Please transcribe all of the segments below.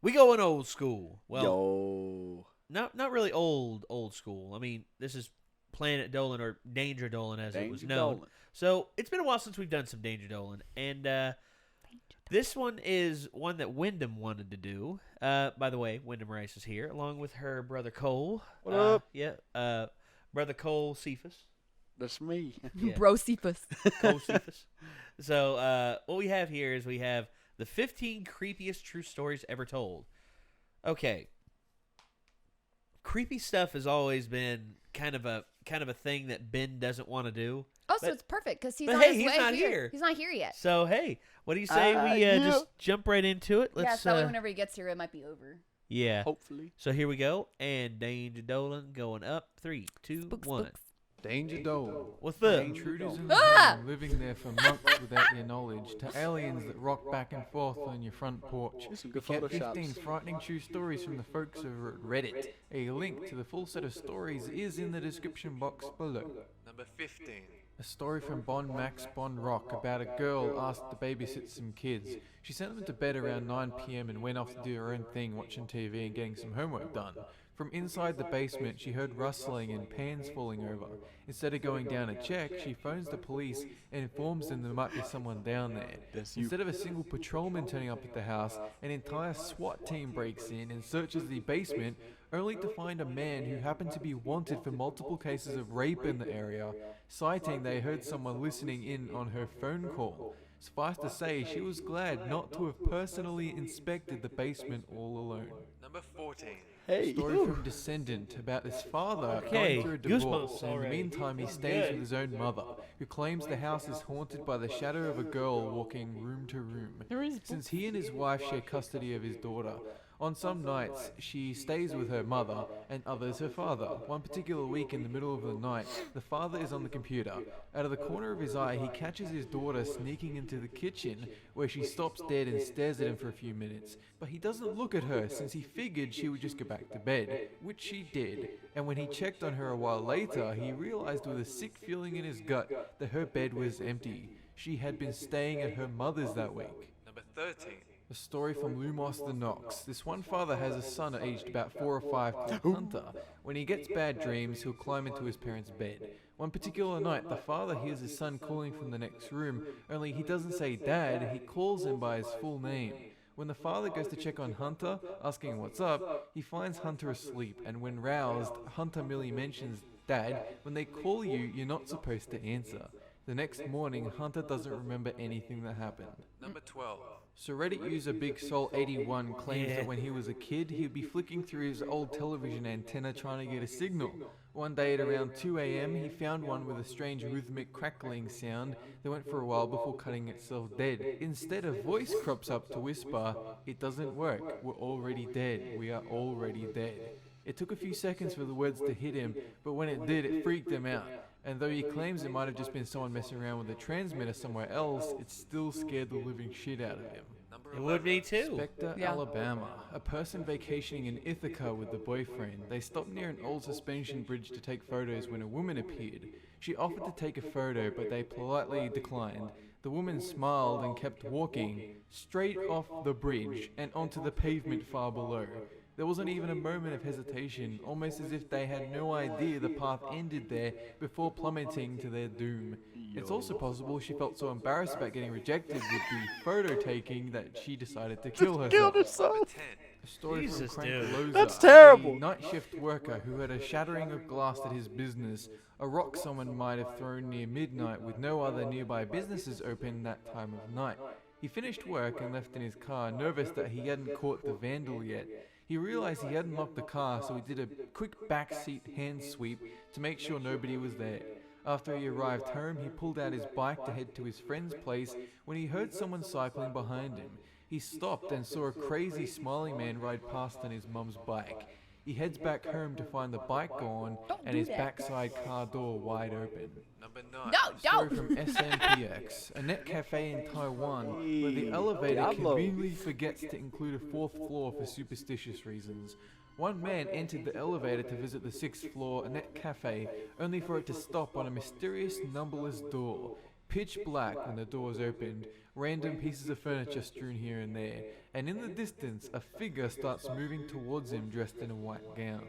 We going old school. Well, Yo. not really old school. I mean, this is Planet Dolan or Danger Dolan as it was Danger known. Dolan. So it's been a while since we've done some Danger Dolan, and this one is one that Wyndham wanted to do. By the way, Wyndham Rice is here along with her brother Cole. What up? Yeah, brother Cole Cephas. That's me. Yeah. Bro Cephas. Cole Cephas. So what we have here is we have the 15 creepiest true stories ever told. Okay. Creepy stuff has always been kind of a thing that Ben doesn't want to do. Oh, so But- it's perfect because he's but on hey, his he's way not here. here. He's not here yet. So hey, what do you say we yeah. just jump right into it? Yeah, Let's so that way whenever he gets here, it might be over. yeah. Hopefully. So here we go, and Danger Dolan going up. 3, 2, Spooks, 1. spooks. Danger Dolan. What's up? Intruders in Ah! the home, living there for months without your knowledge, to aliens that rock back and forth on your front porch. There's some We good get 15 photoshops. frightening true stories from the folks over at Reddit. A link to the full set of stories is in the description box below. Number 15. A story from Bon Max Bon Rock about a girl asked to babysit some kids. She sent them to bed around 9 p.m. and went off to do her own thing, watching TV and getting some homework done. From inside the basement, she heard rustling and pans falling over. Instead of going down to check, she phones the police and informs them there might be someone down there. That's you. Instead of a single patrolman turning up at the house, an entire SWAT team breaks in and searches the basement, only to find a man who happened to be wanted for multiple cases of rape in the area, citing they heard someone listening in on her phone call. Suffice to say, she was glad not to have personally inspected the basement all alone. Number 14. Hey. Story from Descendant about this father Okay, going through a divorce, goosebumps and in the already. meantime he stays with his own mother, who claims the house is haunted by the shadow of a girl walking room to room. Since he and his wife share custody of his daughter, on some nights she stays with her mother and others her father. One particular week in the middle of the night, the father is on the computer. Out of the corner of his eye, he catches his daughter sneaking into the kitchen, where she stops dead and stares at him for a few minutes. But he doesn't look at her, since he figured she would just go back to bed, which she did. And when he checked on her a while later, he realized with a sick feeling in his gut that her bed was empty. She had been staying at her mother's that week. Number 13. A story from Lumos the Knox. This one father has a son aged about 4 or 5 called Hunter. When he gets bad dreams, he'll climb into his parents' bed. One particular night, the father hears his son calling from the next room, only he doesn't say dad, he calls him by his full name. When the father goes to check on Hunter, asking what's up, he finds Hunter asleep, and when roused, Hunter merely mentions, "Dad, when they call you, you're not supposed to answer." The next morning, Hunter doesn't remember anything that happened. Number 12. So Reddit user Big Soul 81 claims that when he was a kid, he'd be flicking through his old television antenna trying to get a signal. One day at around 2 a.m, he found one with a strange rhythmic crackling sound that went for a while before cutting itself dead. Instead, a voice crops up to whisper, "It doesn't work, we're already dead, we are already dead." It took a few seconds for the words to hit him, but when it did, it freaked him out. And though he claims it might have just been someone messing around with a transmitter somewhere else, it still scared the living shit out of him. Number It 11. would be too. Spectre, Yeah. Alabama. A person vacationing in Ithaca with the boyfriend. They stopped near an old suspension bridge to take photos when a woman appeared. She offered to take a photo, but they politely declined. The woman smiled and kept walking, straight off the bridge and onto the pavement far below. There wasn't even a moment of hesitation, almost as if they had no idea the path ended there before plummeting to their doom. It's also possible she felt so embarrassed about getting rejected with the photo taking that she decided to kill herself. Killed herself. 10. A story Jesus, from dude. Crank That's terrible. A night shift worker who had a shattering of glass at his business. A rock someone might have thrown near midnight with no other nearby businesses open that time of night. He finished work and left in his car, nervous that he hadn't caught the vandal yet. He realized he hadn't locked the car, so he did a quick backseat hand sweep to make sure nobody was there. After he arrived home, he pulled out his bike to head to his friend's place when he heard someone cycling behind him. He stopped and saw a crazy smiling man ride past on his mum's bike. He heads back home to find the bike gone and his backside car door wide open. Number 9. No, Story don't. from SMPX, a net cafe in Taiwan where the elevator Diablo. conveniently forgets to include a 4th floor for superstitious reasons. One man entered the elevator to visit the 6th floor net cafe, only for it to stop on a mysterious numberless door. Pitch black when the doors opened, random pieces of furniture strewn here and there, and in the distance a figure starts moving towards him dressed in a white gown.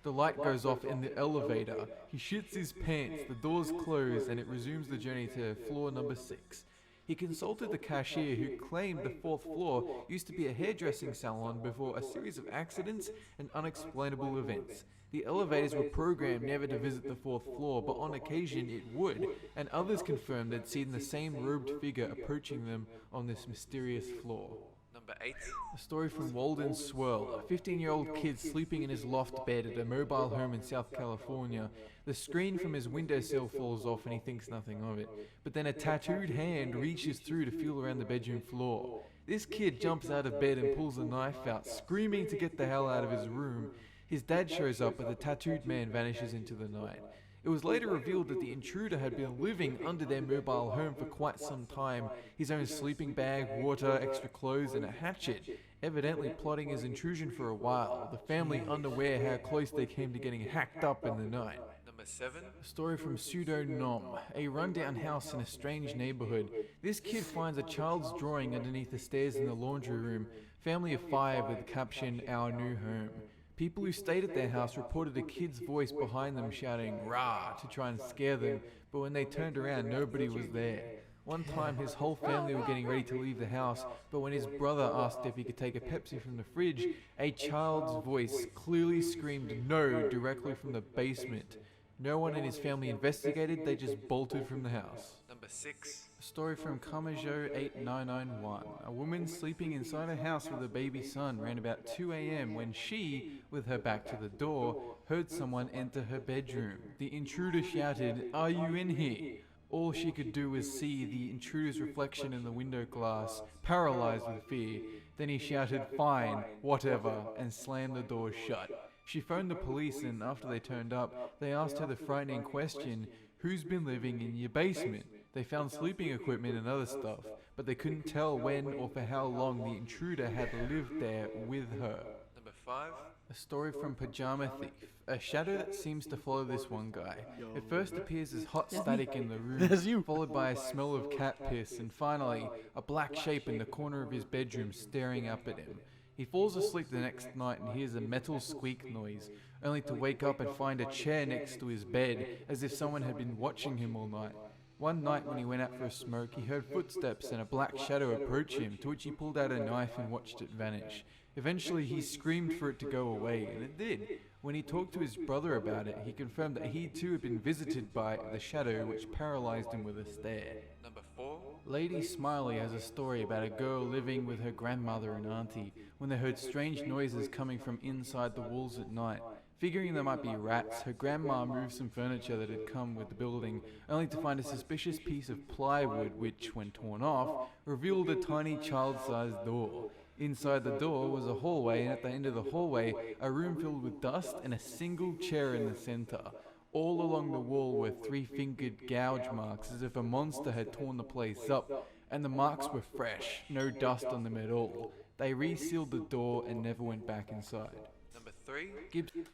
The light goes off in the elevator. He shits his pants, the doors close, and it resumes the journey to floor number 6. He consulted the cashier who claimed the 4th floor used to be a hairdressing salon before a series of accidents and unexplainable events. The elevators were programmed never to visit the 4th floor, but on occasion it would, and others confirmed they'd seen the same robed figure approaching them on this mysterious floor. Number 8. A story from Walden Swirl, a 15-year-old kid sleeping in his loft bed at a mobile home in South California. The screen from his windowsill falls off and he thinks nothing of it. But then a tattooed hand reaches through to feel around the bedroom floor. This kid jumps out of bed and pulls a knife out, screaming to get the hell out of his room. His dad shows up, but the tattooed man vanishes into the night. It was later revealed that the intruder had been living under their mobile home for quite some time. His own sleeping bag, water, extra clothes, and a hatchet, evidently plotting his intrusion for a while, the family unaware how close they came to getting hacked up in the night. Number 7. A story from Pseudo Nom, a rundown house in a strange neighborhood. This kid finds a child's drawing underneath the stairs in the laundry room. Family of 5 with the caption, "Our new home." People who stayed at their house reported a kid's voice behind them shouting "Rah" to try and scare them, but when they turned around, nobody was there. One time, his whole family were getting ready to leave the house, but when his brother asked if he could take a Pepsi from the fridge, a child's voice clearly screamed "No" directly from the basement. No one in his family investigated, they just bolted from the house. Number 6. A story from Kamajo 8991. A woman sleeping inside a house with a baby son ran about 2 a.m. when she, with her back to the door, heard someone enter her bedroom. The intruder shouted, "Are you in here?" All she could do was see the intruder's reflection in the window glass, paralyzed with fear. Then he shouted, "Fine, whatever," and slammed the door shut. She phoned the police, and after they turned up, they asked her the frightening question, "Who's been living in your basement?" They found sleeping equipment and other stuff, but they couldn't tell when or for how long the intruder had lived there with her. Number 5. A story from Pajama Thief. A shadow that seems to follow this one guy. It first appears as hot static in the room, followed by a smell of cat piss, and finally, a black shape in the corner of his bedroom staring up at him. He falls asleep the next night and hears a metal squeak noise, only to wake up and find a chair next to his bed, as if someone had been watching him all night. One night when he went out for a smoke, he heard footsteps and a black shadow approach him, to which he pulled out a knife and watched it vanish. Eventually, he screamed for it to go away, and it did. When he talked to his brother about it, he confirmed that he too had been visited by the shadow, which paralyzed him with a stare. Number 4. Lady Smiley has a story about a girl living with her grandmother and auntie when they heard strange noises coming from inside the walls at night. Figuring they might be rats, her grandma moved some furniture that had come with the building, only to find a suspicious piece of plywood which, when torn off, revealed a tiny child-sized door. Inside the door was a hallway, and at the end of the hallway, a room filled with dust and a single chair in the center. All along the wall were 3-fingered gouge marks, as if a monster had torn the place up, and the marks were fresh, no dust on them at all. They resealed the door and never went back inside. Number 3.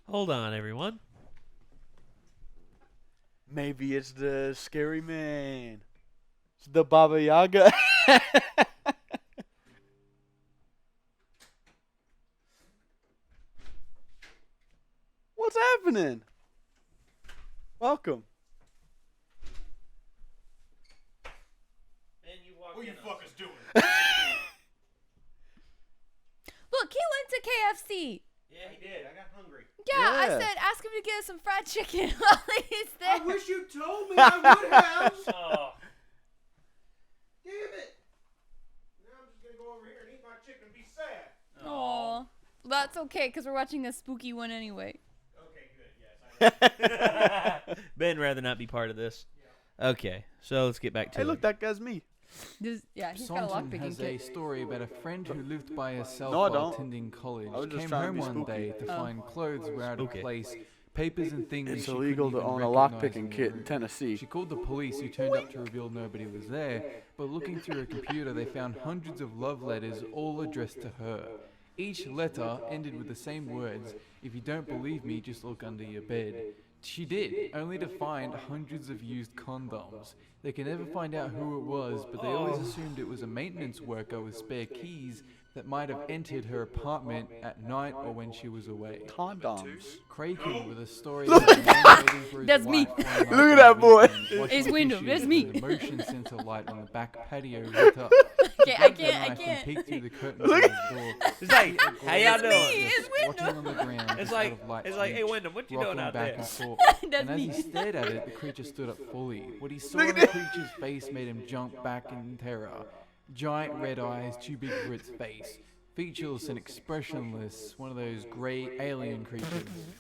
Hold on, everyone. Maybe it's the scary man. It's the Baba Yaga. What's happening? Welcome. What are you fuckers doing? Look, he went to KFC. Yeah, he did. I got hungry. Yeah, I Yeah. said ask him to get us some fried chicken while he's there. I wish you told me. I would have. Oh. Damn it. Now I'm just going to go over here and eat my chicken and be sad. Aw. That's okay, because we're watching a spooky one anyway. Okay, good. Yes, I Ben rather not be part of this. Okay, so let's get back to Hey, it. look, that guy's me. Yeah, he's got a Sonton lockpicking has a kit. story about a friend who lived by herself No, I while don't. attending college. I was just Came trying to home be one spooky. day to find clothes were out of Spooky. place, papers and things It's she illegal to couldn't even own a recognize lockpicking in the kit in room. Tennessee. She called the police, who turned up to reveal nobody was there, but looking through her computer they found hundreds of love letters all addressed to her. Each letter ended with the same words, "If you don't believe me, just look under your bed." She did, only to find hundreds of used condoms. They could never find out who it was, but they always assumed it was a maintenance worker with spare keys that might have entered her apartment at night or when she was away. Condoms. Craigie with a story of a man waiting for his That's me. wife one night Look at on that the boy. weekend, washing His window. dishes That's me. when the motion sensor light on the back patio lit up. Okay, I He grabbed a can't. I knife and can't. peeked through the curtains of his door. It's like, how y'all It's me, doing? it's Watching on the ground, It's just like, out of light it's like, hey reach, Wyndham, what you rocking doing out back there? and forth. That's And as me. he stared at it, the creature stood up fully. What he saw in the creature's face made him jump back in terror. Giant red eyes, too big for its face. Featureless and expressionless, one of those grey alien creatures.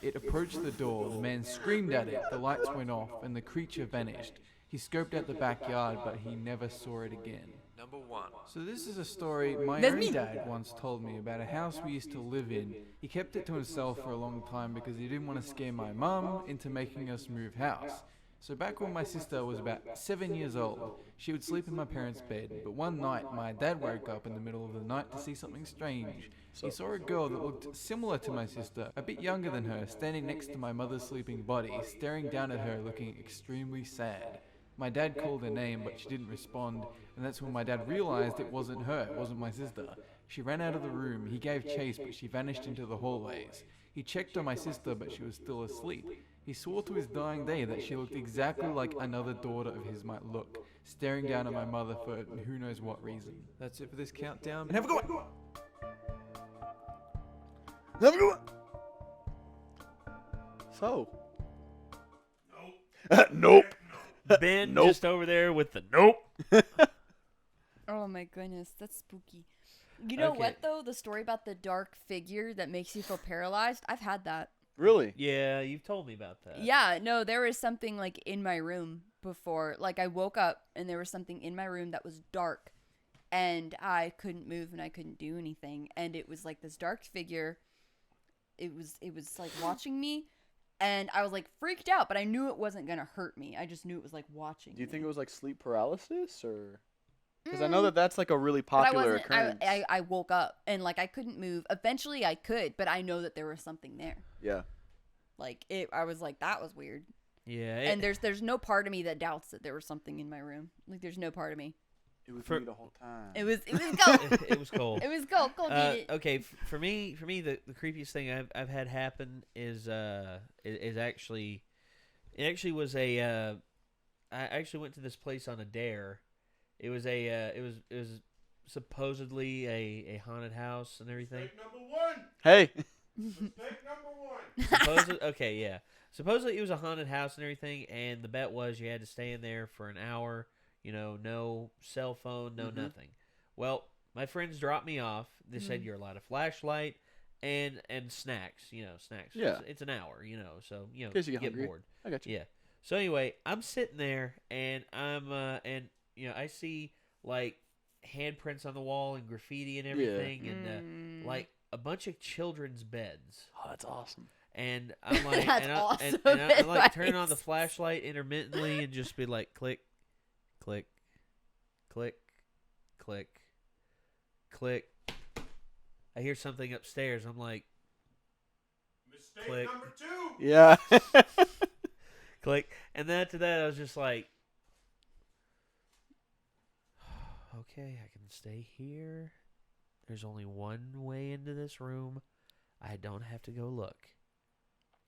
It approached the door, the man screamed at it, the lights went off, and the creature vanished. He scoped out the backyard, but he never saw it again. Number 1. So this is a story my That's own me. dad once told me about a house we used to live in. He kept it to himself for a long time because he didn't want to scare my mum into making us move house. So back when my sister was about 7 years old, she would sleep in my parents' bed, but one night my dad woke up in the middle of the night to see something strange. He saw a girl that looked similar to my sister, a bit younger than her, standing next to my mother's sleeping body, staring down at her looking extremely sad. My dad called her name, but she didn't respond, and that's when my dad realized it wasn't her, it wasn't my sister. She ran out of the room, he gave chase, but she vanished into the hallways. He checked on my sister, but she was still asleep. He swore to his dying day that she looked exactly like another daughter of his might look, staring down at my mother for who knows what reason. That's it for this countdown, and have a good one! Have a good one. So. Nope. Ben Nope. just over there with the nope. Oh my goodness, that's spooky. You know Okay. what though? The story about the dark figure that makes you feel paralyzed. I've had that. Really? Yeah, you've told me about that. Yeah, no, there was something like in my room before. Like I woke up and there was something in my room that was dark, and I couldn't move and I couldn't do anything. And it was like this dark figure. It was like watching me, and I was like freaked out, but I knew it wasn't gonna hurt me. I just knew it was like watching. Do you me. think it was like sleep paralysis or? Because I know that that's like a really popular occurrence. I woke up and like I couldn't move. Eventually I could, but I know that there was something there. Yeah. Like I was like, that was weird. Yeah. And there's no part of me that doubts that there was something in my room. Like there's no part of me. It was For- me the whole time. It was cold. it was cold. It was cold. Cold did it. Okay, for me, the creepiest thing I've had happen is actually, it actually was a, I actually went to this place on a dare. It was it was supposedly a haunted house and everything. Mistake number 1. Hey. Mistake number 1. Okay, yeah. Supposedly it was a haunted house and everything, and the bet was you had to stay in there for an hour. You know, no cell phone, no nothing. Well, my friends dropped me off. They said you're allowed a flashlight and snacks. You know, snacks. Yeah. It's an hour. You know, so In case you get get hungry. bored. I got you. Yeah. So anyway, I'm sitting there and I'm and I see like handprints on the wall and graffiti and everything and like a bunch of children's beds. Oh, that's awesome. And I'm like, That's and awesome I'm like turning on the advice. flashlight intermittently and just be like, click, click, click, click, click. I hear something upstairs. I'm like, Mistake Click. number 2. Yeah. click. And then after that, I was just like, okay, I can stay here. There's only one way into this room. I don't have to go look.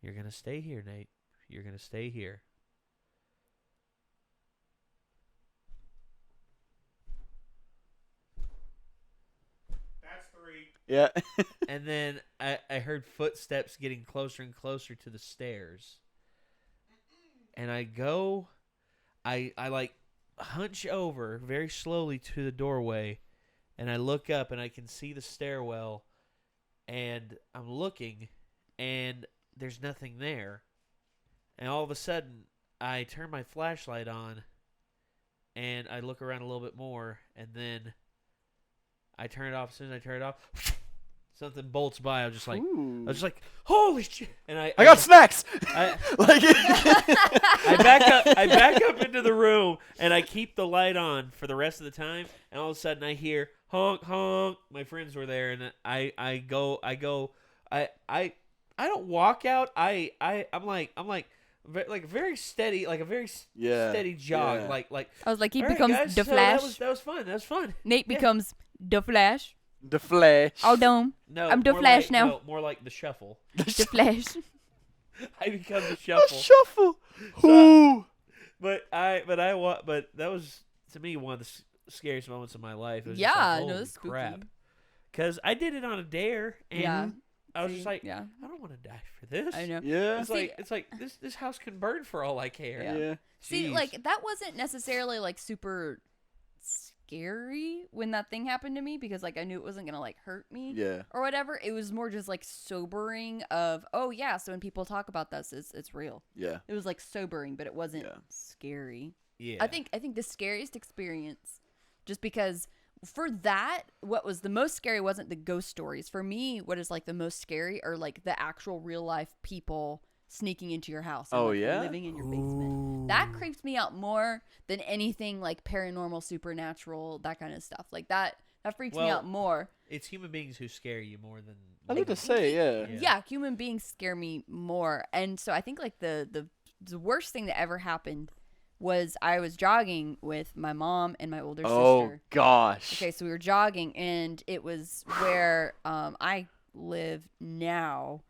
You're going to stay here, Nate. You're going to stay here. That's 3. Yeah. And then I heard footsteps getting closer and closer to the stairs. And I like hunch over very slowly to the doorway, and I look up and I can see the stairwell, and I'm looking and there's nothing there. And all of a sudden I turn my flashlight on and I look around a little bit more, and then I turn it off. As soon as I turn it off, something bolts by. I was just like, holy shit! And I got snacks. I Like. I back up into the room and I keep the light on for the rest of the time. And all of a sudden I hear honk honk. My friends were there, and I don't walk out. I'm like like very steady, like a very Yeah. steady jog. Yeah. Like. I was like, he "All right, becomes guys, the so Flash. That was fun. That was fun. Nate Yeah. becomes the Flash. The Flash. All dome. No, I'm the more Flash like, now. No, more like the shuffle. The Flash. I become the The shuffle. shuffle. Ooh. But that was to me one of the scariest moments of my life. It was just Yeah, like, no, holy it's spooky. crap. Because I did it on a dare, and Yeah. I was See, just like, yeah, I don't want to die for this. I know. Yeah. It's like this house can burn for all I care. Yeah. Yeah. See, Jeez. like that wasn't necessarily like super scary when that thing happened to me because like I knew it wasn't gonna like hurt me Yeah. or whatever. It was more just like sobering of, oh yeah, so when people talk about this, it's real. Yeah. It was like sobering, but it wasn't Yeah. scary. Yeah. I think the scariest experience, just because for that, what was the most scary wasn't the ghost stories. For me, what is like the most scary are like the actual real life people sneaking into your house. And, Oh, like, yeah? living in your basement. That creeps me out more than anything like paranormal, supernatural, that kind of stuff. Like that freaks me Well, out more. It's human beings who scare you more than. I was to say, yeah. Yeah. Yeah, human beings scare me more. And so I think like the worst thing that ever happened was I was jogging with my mom and my older Oh sister. gosh. Okay, so we were jogging, and it was where I live now,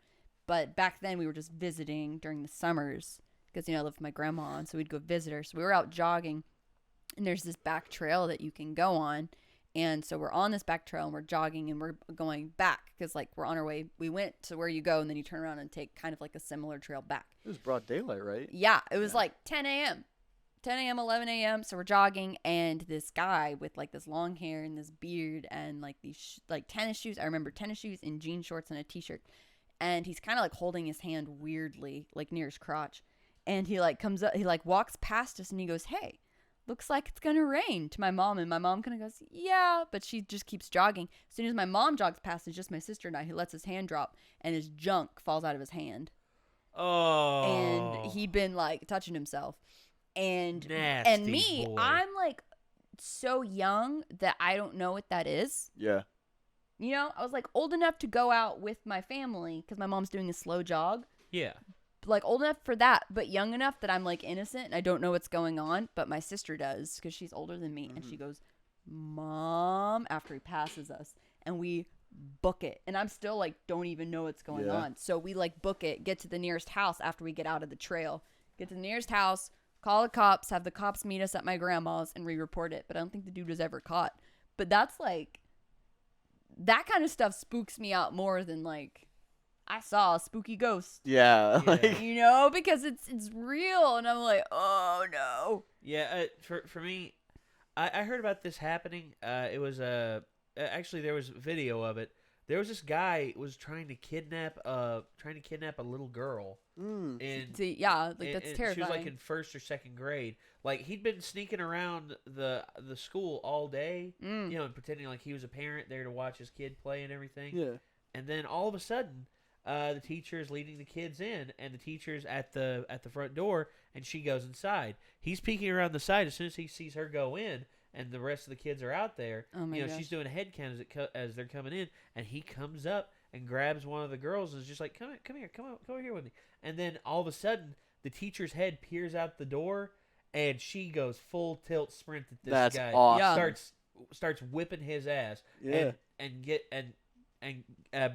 but back then we were just visiting during the summers because, I live with my grandma, and so we'd go visit her. So we were out jogging, and there's this back trail that you can go on, and so we're on this back trail, and we're jogging, and we're going back because, like, we're on our way. We went to where you go, and then you turn around and take kind of like a similar trail back. It was broad daylight, right? Yeah, it was like 10 a.m., 11 a.m. So we're jogging, and this guy with like this long hair and this beard and like these like tennis shoes. I remember tennis shoes and jean shorts and a t-shirt. And he's kind of like holding his hand weirdly, like near his crotch. And he like comes up, he like walks past us and he goes, "Hey, looks like it's going to rain," to my mom. And my mom kind of goes, "Yeah," but she just keeps jogging. As soon as my mom jogs past, it's just my sister and I. He lets his hand drop and his junk falls out of his hand. Oh. And he'd been like touching himself. And Nasty me, boy. I'm like so young that I don't know what that is. Yeah. I was like old enough to go out with my family because my mom's doing a slow jog. Yeah. Like old enough for that, but young enough that I'm like innocent and I don't know what's going on. But my sister does because she's older than me. And she goes, "Mom," after he passes us. And we book it. And I'm still like, don't even know what's going on. So we like book it, get to the nearest house after we get out of the trail. Get to the nearest house. Call the cops, have the cops meet us at my grandma's and re-report it. But I don't think the dude was ever caught. But that's like, that kind of stuff spooks me out more than like, I saw a spooky ghost. Yeah. Yeah. Like, Because it's real. And I'm like, oh no. Yeah. For me, I heard about this happening. It was actually there was video of it. There was this guy who was trying to kidnap a little girl. And See, yeah, like that's and terrifying. She was like in first or second grade. Like he'd been sneaking around the school all day, and pretending like he was a parent there to watch his kid play and everything. yeah. And then all of a sudden, the teacher is leading the kids in, and the teacher's at the front door, and she goes inside. He's peeking around the side as soon as he sees her go in, and the rest of the kids are out there. Oh my gosh. She's doing a head count as they're coming in, and he comes up and grabs one of the girls and is just like, come over here with me. And then all of a sudden, the teacher's head peers out the door, and she goes full tilt sprint at this That's guy. awesome. Yeah. Starts whipping his ass. Yeah. And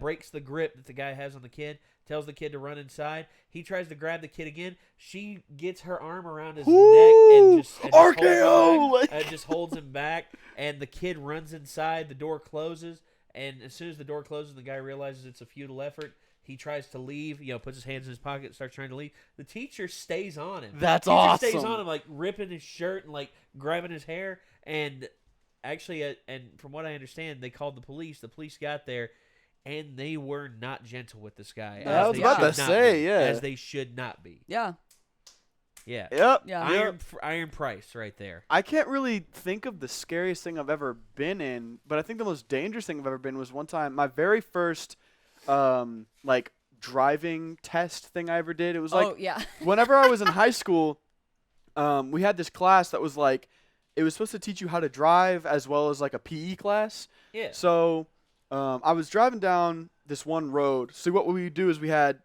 breaks the grip that the guy has on the kid. Tells the kid to run inside. He tries to grab the kid again. She gets her arm around his neck and just RKO! just holds him back. And the kid runs inside. The door closes. And as soon as the door closes, the guy realizes it's a futile effort. He tries to leave. Puts his hands in his pocket, starts trying to leave. The teacher stays on him. That's Teacher awesome. Stays on him, like ripping his shirt and like grabbing his hair. And actually, and from what I understand, they called the police. The police got there, and they were not gentle with this guy. I was about to say, yeah. As they should not be. Yeah. Yeah. Yep. Yeah. Iron Price right there. I can't really think of the scariest thing I've ever been in, but I think the most dangerous thing I've ever been was one time, my very first, like, driving test thing I ever did. It was like, Oh, yeah. whenever I was in high school, we had this class that was like, it was supposed to teach you how to drive as well as like a PE class. Yeah. So I was driving down this one road. So what we would do is we had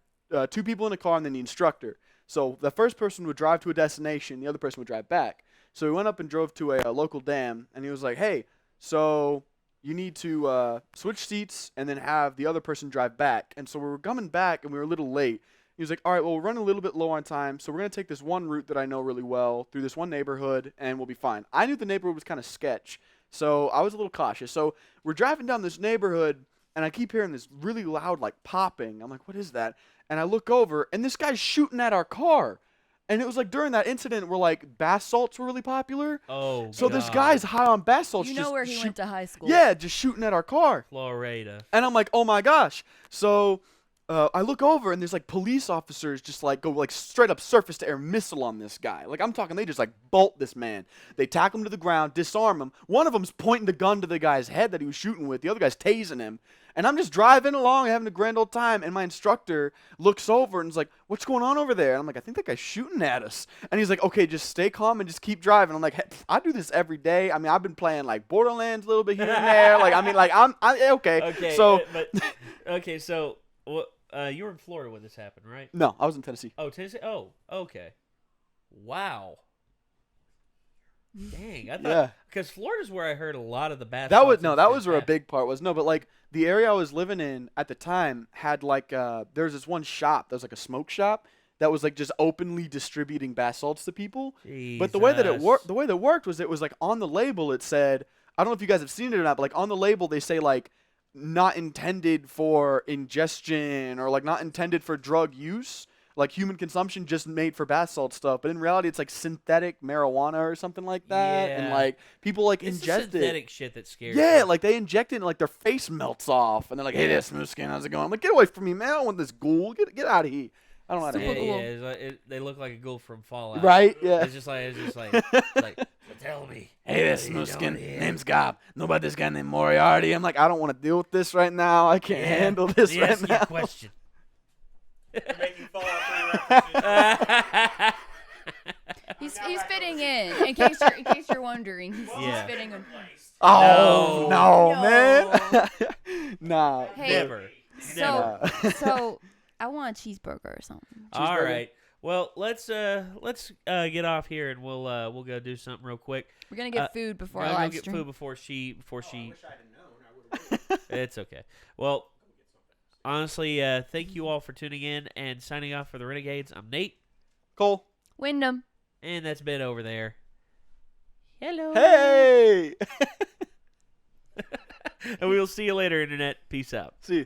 2 people in a car and then the instructor. So the first person would drive to a destination, the other person would drive back. So we went up and drove to a local dam, and he was like, hey, so you need to switch seats and then have the other person drive back. And so we were coming back, and we were a little late. He was like, all right, well, we're running a little bit low on time, so we're going to take this one route that I know really well through this one neighborhood, and we'll be fine. I knew the neighborhood was kind of sketch, so I was a little cautious. So we're driving down this neighborhood, and I keep hearing this really loud, like, popping. I'm like, what is that? And I look over, and this guy's shooting at our car. And it was like during that incident where like bath salts were really popular. Oh, so this guy's high on bath salts. You know where he went to high school. Yeah, just shooting at our car. Florida. And I'm like, oh my gosh. So I look over and there's like police officers just like go like straight up surface to air missile on this guy. Like I'm talking, they just like bolt this man. They tackle him to the ground, disarm him. One of them's pointing the gun to the guy's head that he was shooting with. The other guy's tasing him. And I'm just driving along, having a grand old time, and my instructor looks over and is like, what's going on over there? And I'm like, I think that guy's shooting at us. And he's like, okay, just stay calm and just keep driving. I'm like, hey, I do this every day. I mean, I've been playing, like, Borderlands a little bit here and there. Like, I mean, like, okay. Okay, So, okay, so you were in Florida when this happened, right? no, I was in Tennessee. Oh, Tennessee? Oh, okay. Wow. Dang, I thought because Florida's where I heard a lot of the bath. That was where a big part was. No, but like the area I was living in at the time had like there's this one shop that was like a smoke shop that was like just openly distributing bath salts to people. But the way that it worked was it was like on the label it said, I don't know if you guys have seen it or not, but like on the label they say like not intended for ingestion or like not intended for drug use. Like human consumption, just made for bath salt stuff, but in reality, it's like synthetic marijuana or something like that, and like people like it's ingest the it. synthetic shit that scares. Yeah, me. like they inject it and like their face melts off, and they're like, "Hey there, smooth skin, how's it going?" I'm like, "Get away from me, man! I don't want this ghoul. Get out of here." I don't know how to Yeah, handle it. it's like, they look like a ghoul from Fallout. Right? Yeah. It's just like, so tell me. Hey there, smooth skin. Name's Gob. Know about this guy named Moriarty? I'm like, I don't want to deal with this right now. I can't handle this right now. Question. You're making Fallout 3 references. He's fitting in case you're wondering. He's fitting in. Oh no, No. man. Nah. Hey, Never. So I want a cheeseburger or something. All right. Well, let's get off here and we'll go do something real quick. We're gonna get food before I'm our gonna live get stream. food before she. I wish I'd have known. I would have. It's okay. Well, honestly, thank you all for tuning in and signing off for the Renegades. I'm Nate, Cole. Wyndham. and that's Ben over there. Hello. Hey. And we will see you later, Internet. Peace out. See you.